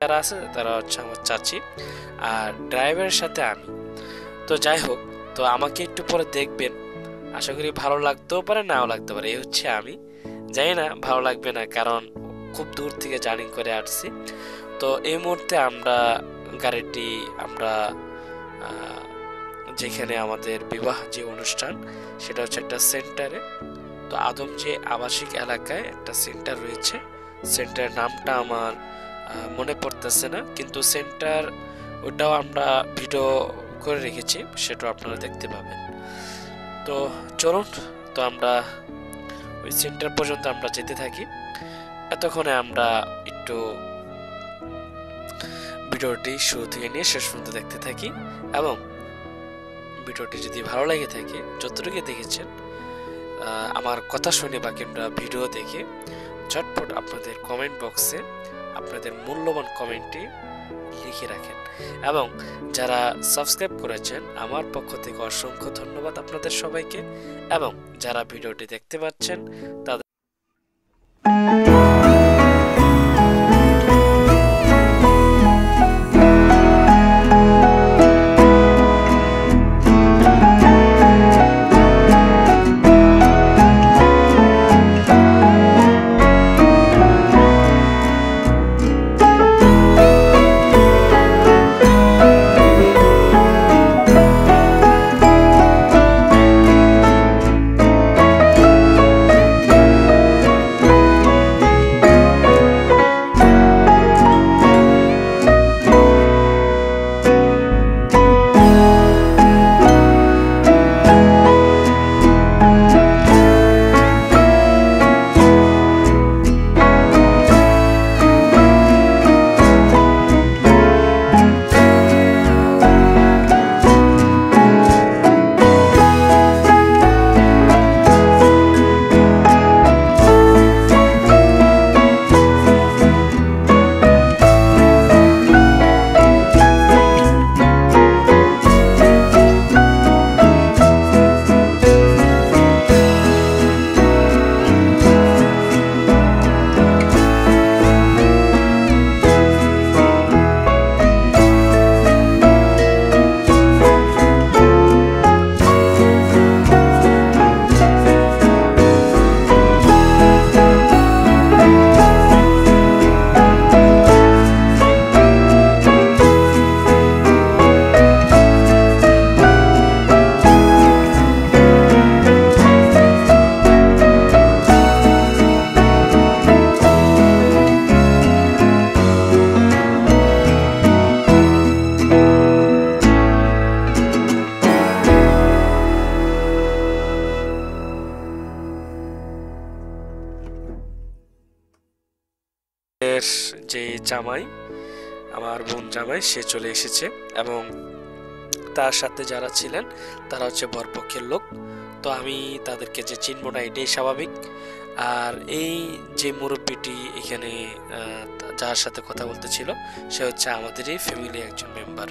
যারা আছে তারা হচ্ছে আমার চাচি, আর ড্রাইভারের সাথে আমি। তো যাই হোক, তো আমাকে একটু পরে দেখবেন, আশা করি ভালো লাগতেও পারে নাও লাগতে পারে। এই হচ্ছে আমি, জানি না ভালো লাগবে না, কারণ খুব দূর থেকে জার্নি করে আসছি। তো এই মুহূর্তে আমরা গাড়িটি আমরা আহ, যেখানে আমাদের বিবাহ যে অনুষ্ঠান, সেটা হচ্ছে একটা সেন্টারে। তো আদম যে আবাসিক এলাকায় একটা সেন্টার রয়েছে, সেন্টারের নামটা আমার মনে পড়তেছে না, কিন্তু সেন্টার ওটাও আমরা ভিডিও করে রেখেছি, সেটাও আপনারা দেখতে পাবেন। তো চলুন, তো আমরা ওই সেন্টার পর্যন্ত আমরা যেতে থাকি। এতক্ষণে আমরা একটু ভিডিওটি শুরু থেকে নিয়ে শেষ পর্যন্ত দেখতে থাকি, এবং ভিডিওটি যদি ভালো লেগে থাকে, যতটুকু দেখেছেন আমার কথা শুনে বা কিংবা ভিডিও দেখে, ঝটপট আপনাদের কমেন্ট বক্সে আপনাদের মূল্যবান কমেন্টটি লিখে রাখেন। এবং যারা সাবস্ক্রাইব করেছেন, আমার পক্ষ থেকে অসংখ্য ধন্যবাদ আপনাদের সবাইকে। এবং যারা ভিডিওটি দেখতে পাচ্ছেন তাদের যে জামাই, আমার বোন জামাই, সে চলে এসেছে, এবং তার সাথে যারা ছিলেন তারা হচ্ছে বরপক্ষের লোক। তো আমি তাদেরকে যে চিনব না এটাই স্বাভাবিক। আর এই যে মুরব্বীটি এখানে যার সাথে কথা বলতেছিল, সে হচ্ছে আমাদেরই ফ্যামিলি একজন মেম্বার।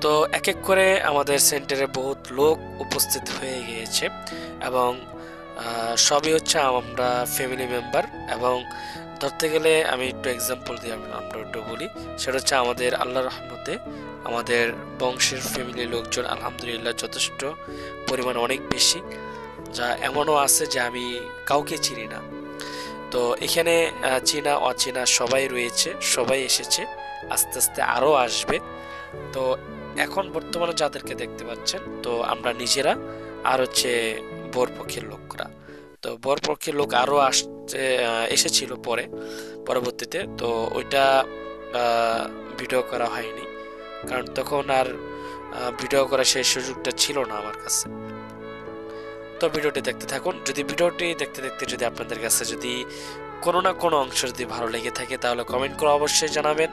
তো এক এক করে আমাদের সেন্টারে বহুত লোক উপস্থিত হয়ে গিয়েছে, এবং সবই হচ্ছে আমরা ফ্যামিলি মেম্বার। এবং ধরতে গেলে আমি একটু এক্সাম্পল দিয়ে আমরা একটু বলি, সেটা হচ্ছে আমাদের আল্লাহর রহমতে আমাদের বংশের ফ্যামিলির লোকজন আলহামদুলিল্লাহ যথেষ্ট পরিমাণ অনেক বেশি, যা এমনও আছে যে আমি কাউকে চিনি না। তো এখানে চেনা অচেনা সবাই রয়েছে, সবাই এসেছে, আস্তে আস্তে আরও আসবে। তো এখন বর্তমানে যাদেরকে দেখতে পাচ্ছেন, তো আমরা নিজেরা আর হচ্ছে বরপক্ষের লোকরা। তো বরপক্ষের লোক আরও আসছে, এসেছিল পরবর্তীতে। তো ওইটা ভিডিও করা হয়নি, কারণ তখন আর ভিডিও করার সেই সুযোগটা ছিল না আমার কাছে। তো ভিডিওটি দেখতে থাকুন। যদি ভিডিওটি দেখতে দেখতে যদি আপনাদের কাছে যদি কোনো না কোনো অংশ যদি ভালো লেগে থাকে, তাহলে কমেন্ট করে অবশ্যই জানাবেন।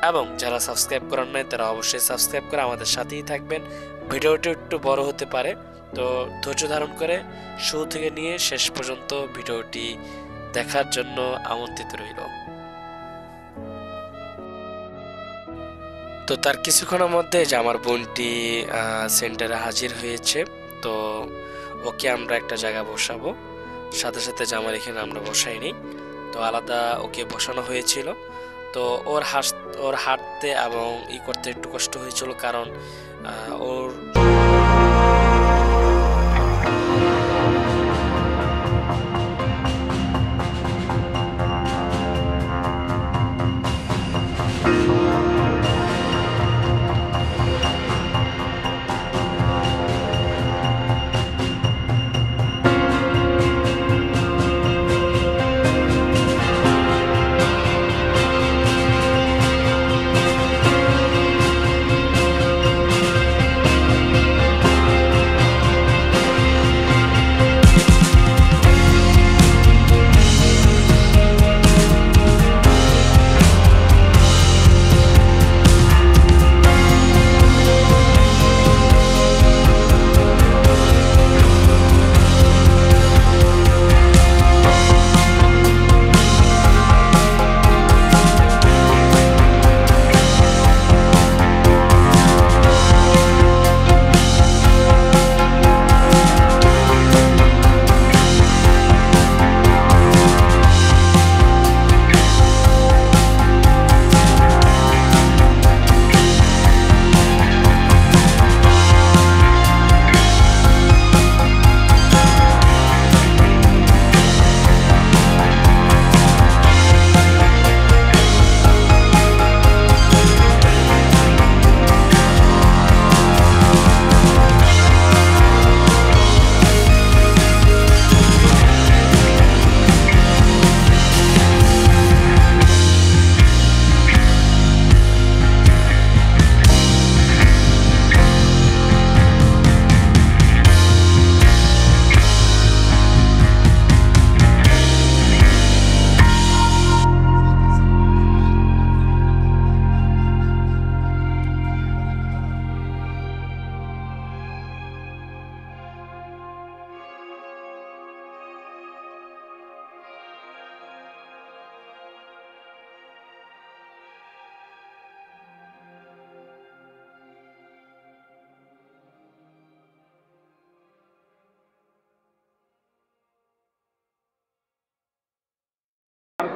এবং যারা সাবস্ক্রাইব করেন নাই তারা অবশ্যই সাবস্ক্রাইব করে আমাদের সাথেই থাকবেন। ভিডিওটি একটু বড় হতে পারে, তো ধৈর্য ধারণ করে শুরু থেকে নিয়ে শেষ পর্যন্ত ভিডিওটি দেখার জন্য আমন্ত্রিত রইল। তো তার কিছুক্ষণের মধ্যে যে আমার বোনটি সেন্টারে হাজির হয়েছে। তো ওকে আমরা একটা জায়গা বসাবো, সাথে সাথে জামার এখানে আমরা বসাইনি, তো আলাদা ওকে বসানো হয়েছিল। তো ওর হাঁটতে এবং করতে একটু কষ্ট হয়েছিল, কারণ ওর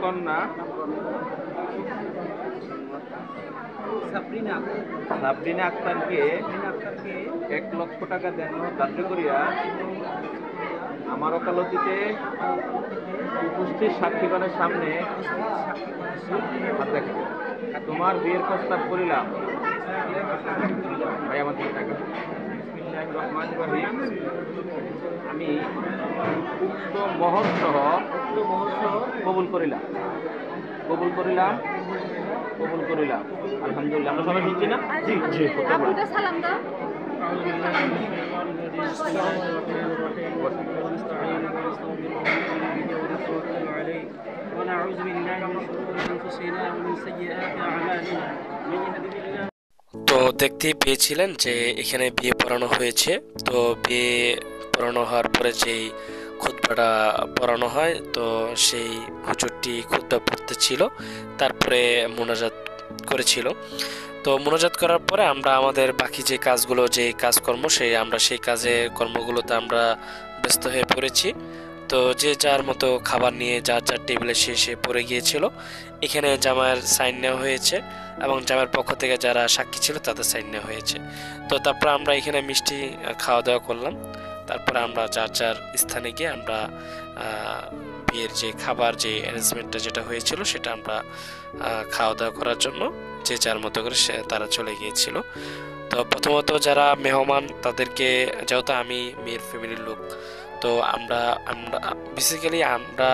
কন্যা সাবরিনা আক্তারকে 1 লক্ষ টাকা দেন ধার্য করিয়া আমার ওকালতিতে উপস্থিত সাক্ষীগণের সামনে তোমার বিয়ের প্রস্তাব করিলাম। ভাই আমার টাকা আমি উক্ত মোহর সহ কবুল করিলাম। আলহামদুলিল্লাহ। আমরা সবাই শুনছি না? জি জি। সালাম দাও। ونعوذ بالله من شرور انفسنا ومن سيئات اعمالنا من يهده الله। তো দেখতেই পেয়েছিলেন যে এখানে বিয়ে পড়ানো হয়েছে। তো বিয়ে পড়ানো হওয়ার পরে যেই খুতবাটা পড়ানো হয়, তো সেই হুজুরটি খুতবা পড়তে ছিল, তারপরে মোনাজাত করেছিল। তো মোনাজাত করার পরে আমরা আমাদের বাকি যে কাজগুলো, যে কাজকর্ম, সেই কর্মগুলোতে আমরা ব্যস্ত হয়ে পড়েছি। তো যে যার মতো খাবার নিয়ে যার যার টেবিলে সে পড়ে গিয়েছিল। এখানে জামাইয়ের সাইন নেওয়া হয়েছে এবং জামাইয়ের পক্ষ থেকে যারা সাক্ষী ছিল তাদের সাইন নেওয়া হয়েছে। তো তারপর আমরা এখানে মিষ্টি খাওয়া দাওয়া করলাম। তারপরে আমরা যার যার স্থানে গিয়ে আমরা বিয়ের যে খাবার, যে অ্যারেঞ্জমেন্টটা যেটা হয়েছিল, সেটা আমরা খাওয়া দাওয়া করার জন্য যে যার মতো করে তারা চলে গিয়েছিল। তো প্রথমত যারা মেহমান, তাদেরকে, যেহেতু আমি মেয়ের ফ্যামিলির লোক, তো আমরা বেসিক্যালি আমরা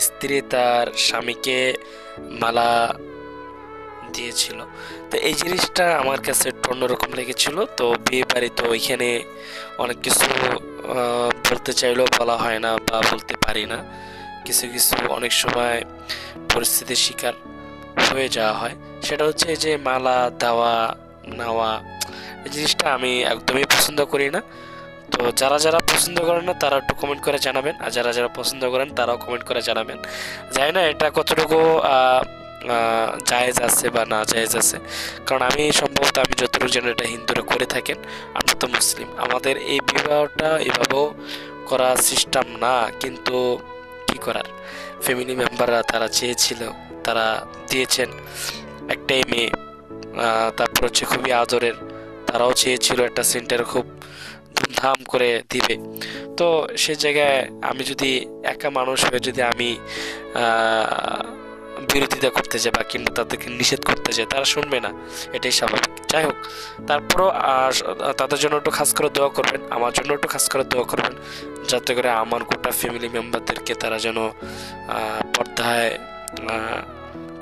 স্ত্রী তার স্বামীকে মালা দিয়েছিল। তো এই জিনিসটা আমার কাছে একটু অন্যরকম লেগেছিল। তো বিয়ে বাড়ি তো ওইখানে অনেক কিছু বলতে চাইলেও বলা হয় না বা বলতে পারি না, কিছু কিছু অনেক সময় পরিস্থিতির শিকার হয়ে যাওয়া হয়। সেটা হচ্ছে এই যে মালা দেওয়া নেওয়া, এই জিনিসটা আমি একদমই পছন্দ করি না। তো যারা যারা পছন্দ করেন না তারা একটু কমেন্ট করে জানাবেন, আর যারা যারা পছন্দ করেন তারাও কমেন্ট করে জানাবেন। জানি না এটা কতটুকু জায়েজ আছে বা না জায়েজ আছে, কারণ আমি সম্ভবত আমি যতটুকু জানি এটা হিন্দুরা করে থাকেন, আমরা তো মুসলিম, আমাদের এই বিবাহটা এভাবেও করা সিস্টেম না। কিন্তু কি করার, ফ্যামিলি মেম্বাররা তারা চেয়েছিল, তারা দিয়েছেন। একটাই মেয়ে, তারপর হচ্ছে খুবই আদরের, তারাও চেয়েছিল একটা সেন্টার খুব ধুমধাম করে দিবে। তো সে জায়গায় আমি যদি একা মানুষ হয়ে যদি আমি বিরোধিতা করতে যাই বা কিংবা তাদেরকে নিষেধ করতে যাই, তারা শুনবে না, এটাই স্বাভাবিক। যাই হোক, তারপরও তাদের জন্য একটু খাস করে দোয়া করবেন, আমার জন্য একটু খাস করে দোয়া করবেন, যাতে করে আমার গোটা ফ্যামিলি মেম্বারদেরকে তারা যেন পর্দায়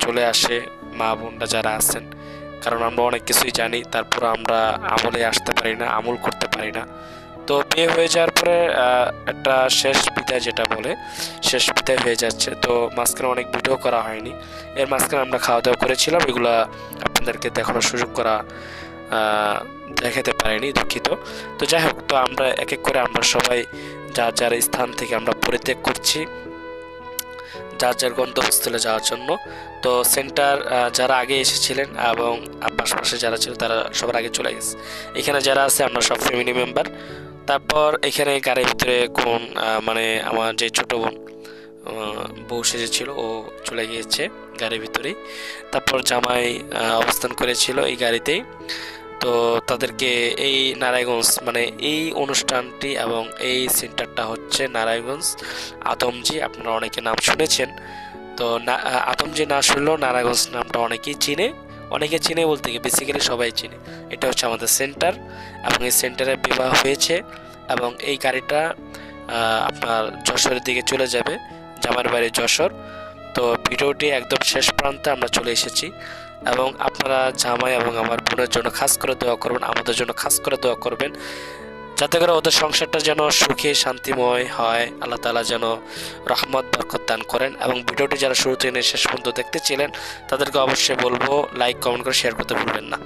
চলে আসে, মা বোনরা যারা আছেন। কারণ আমরা অনেক কিছুই জানি, তারপর আমরা আমলে আসতে পারি না, আমল করতে পারি না। তো বিয়ে হয়ে যাওয়ার পরে একটা শেষ বিদায় যেটা বলে, শেষ বিদায় হয়ে যাচ্ছে। তো মাঝখানে অনেক ভিডিও করা হয়নি, এর মাঝখানে আমরা খাওয়া দাওয়া করেছিলাম, এগুলা আপনাদেরকে দেখানোর সুযোগ করা দেখাতে পারিনি, দুঃখিত। তো যাই হোক, তো আমরা এক এক করে আমরা সবাই যার যার স্থান থেকে আমরা পরিত্যাগ করছি যার যার গন্তব্যস্থলে যাওয়ার জন্য। তো সেন্টার যারা আগে এসেছিলেন এবং আশপাশে যারা ছিল তারা সবার আগে চলে গেছে। এখানে যারা আছে আমরা সব ফ্যামিলি মেম্বার। তারপর এখানে গাড়ির ভিতরে কোন মানে আমার যে ছোট বোন বউ সেজেছিল, ও চলে গিয়েছে গাড়ির ভিতরেই। তারপর জামাই অবস্থান করেছিল এই গাড়িতেই। তো তাদেরকে এই নারায়ণগঞ্জ মানে এই অনুষ্ঠানটি এবং এই সেন্টারটা হচ্ছে নারায়ণগঞ্জ আদমজি, আপনারা অনেকে নাম শুনেছেন। তো আদমজি না শুনলেও নারায়ণগঞ্জ নামটা অনেকেই চিনে, অনেকে চিনে বলতে কি বেসিক্যালি সবাই চিনে। এটা হচ্ছে আমাদের সেন্টার এবং এই সেন্টারে বিবাহ হয়েছে এবং এই গাড়িটা আপনার যশোরের দিকে চলে যাবে, জামার বাড়ি যশোর। তো ভিডিওটি একদম শেষ প্রান্তে আমরা চলে এসেছি এবং আপনারা জামাই এবং আমার বোনের জন্য খাস করে দোয়া করবেন, আমাদের জন্য খাস করে দোয়া করবেন, যাতে করে ওদের সংসারটা যেন সুখে শান্তিময় হয়, আল্লাহ তাআলা যেন রহমত বরকত দান করেন। এবং ভিডিওটি যারা শুরু থেকে শেষ পর্যন্ত দেখতেছিলেন তাদেরকে অবশ্যই বলবো লাইক কমেন্ট করে শেয়ার করতে ভুলবেন না।